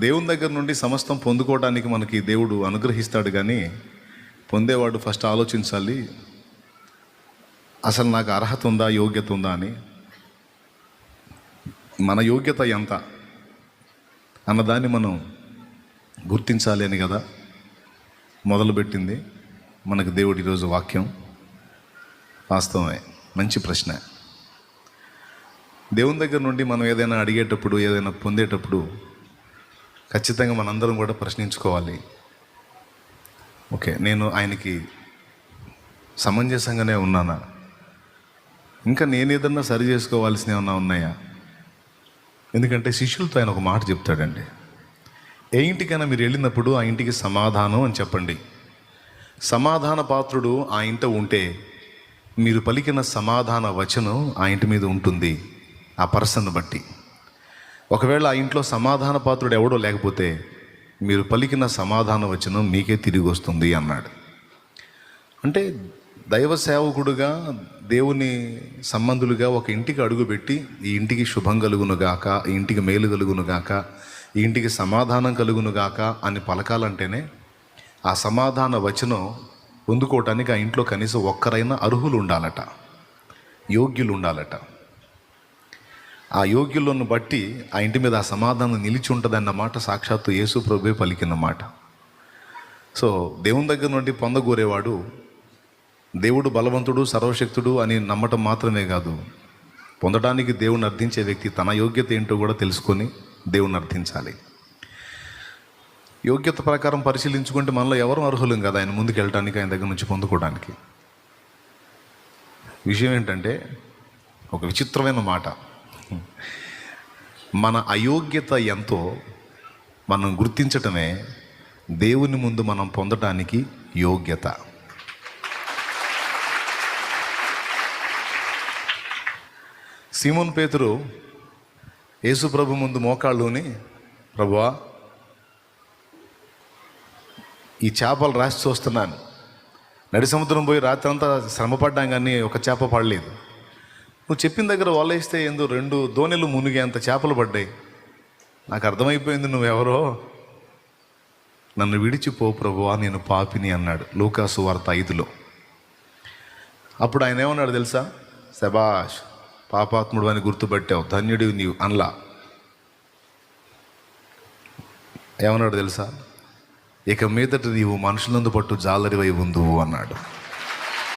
దేవుని దగ్గర నుండి సమస్తం పొందుకోవడానికి మనకి దేవుడు అనుగ్రహిస్తాడు, కానీ పొందేవాడు ఫస్ట్ ఆలోచించాలి, అసలు నాకు అర్హత ఉందా, యోగ్యత ఉందా అని. మన యోగ్యత ఎంత అన్నదాన్ని మనం గుర్తించాలి అని కదా మొదలుపెట్టింది మనకు దేవుడు ఈరోజు వాక్యం. వాస్తవమే, మంచి ప్రశ్న. దేవుని దగ్గర నుండి మనం ఏదైనా అడిగేటప్పుడు, ఏదైనా పొందేటప్పుడు ఖచ్చితంగా మనందరం కూడా ప్రశ్నించుకోవాలి. ఓకే, నేను ఆయనకి సమంజసంగానే ఉన్నానా, ఇంకా నేను ఏదన్నా సరి చేసుకోవాల్సినవి ఏమన్నా ఉన్నాయా? ఎందుకంటే శిష్యులతో ఆయన ఒక మాట చెప్తాడండి, ఏ ఇంటికైనా మీరు వెళ్ళినప్పుడు ఆ ఇంటికి సమాధానం అని చెప్పండి. సమాధాన పాత్రుడు ఆ ఇంట ఉంటే మీరు పలికిన సమాధాన వచనం ఆ ఇంటి మీద ఉంటుంది, ఆ పర్సన్ బట్టి. ఒకవేళ ఆ ఇంట్లో సమాధాన పాత్రుడు ఎవడో లేకపోతే మీరు పలికిన సమాధాన వచనం మీకే తిరిగి వస్తుంది అన్నాడు. అంటే దైవ సేవకుడుగా, దేవుని సంబంధులుగా ఒక ఇంటికి అడుగుపెట్టి ఈ ఇంటికి శుభం కలుగునుగాక, ఈ ఇంటికి మేలు కలుగునుగాక, ఈ ఇంటికి సమాధానం కలుగునుగాక అని పలకాలంటేనే ఆ సమాధాన వచనం పొందుకోవటానికి ఆ ఇంట్లో కనీసం ఒక్కరైనా అర్హులు ఉండాలట, యోగ్యులు ఉండాలట. ఆ యోగ్యులను బట్టి ఆ ఇంటి మీద ఆ సమాధానం నిలిచి ఉంటుందన్నమాట సాక్షాత్తు యేసు ప్రభువే పలికిన మాట. సో దేవుని దగ్గర నుండి పొందగోరేవాడు దేవుడు బలవంతుడు, సర్వశక్తుడు అని నమ్మటం మాత్రమే కాదు, పొందడానికి దేవుని అర్థించే వ్యక్తి తన యోగ్యత ఏంటో కూడా తెలుసుకొని దేవుని అర్థించాలి. యోగ్యత ప్రకారం పరిశీలించుకుంటే మనలో ఎవరు అర్హులం కదా ఆయన ముందుకు వెళ్ళటానికి, ఆయన దగ్గర నుంచి పొందుకోవడానికి. విషయం ఏంటంటే ఒక విచిత్రమైన మాట, మన అయోగ్యత ఎంతో మనం గుర్తించటమే దేవుని ముందు మనం పొందటానికి యోగ్యత. సీమోను పేతురు యేసు ప్రభు ముందు మోకాళ్ళుని, ప్రభువా ఈ చేపలు రాసి చూస్తున్నాను, నడి సముద్రం పోయి రాత్రి అంతా శ్రమపడ్డాం కానీ ఒక చేప పడలేదు, నువ్వు చెప్పిన దగ్గర వలేస్తే ఏందో 2 దోణెలు మునిగేంత చేపలు పడ్డాయి, నాకు అర్థమైపోయింది నువ్వెవరో, నన్ను విడిచిపో ప్రభువా నేను పాపిని అన్నాడు లూకాసు వార్త 5లో. అప్పుడు ఆయన ఏమన్నాడు తెలుసా? శబాష్, పాపాత్ముడు అని గుర్తుపట్టావు, ధన్యుడివి నీవు అనలా. ఏమన్నాడు తెలుసా? ఇక మీదట నీవు మనుషులందు పట్టు జాలరివై ఉందువు అన్నాడు.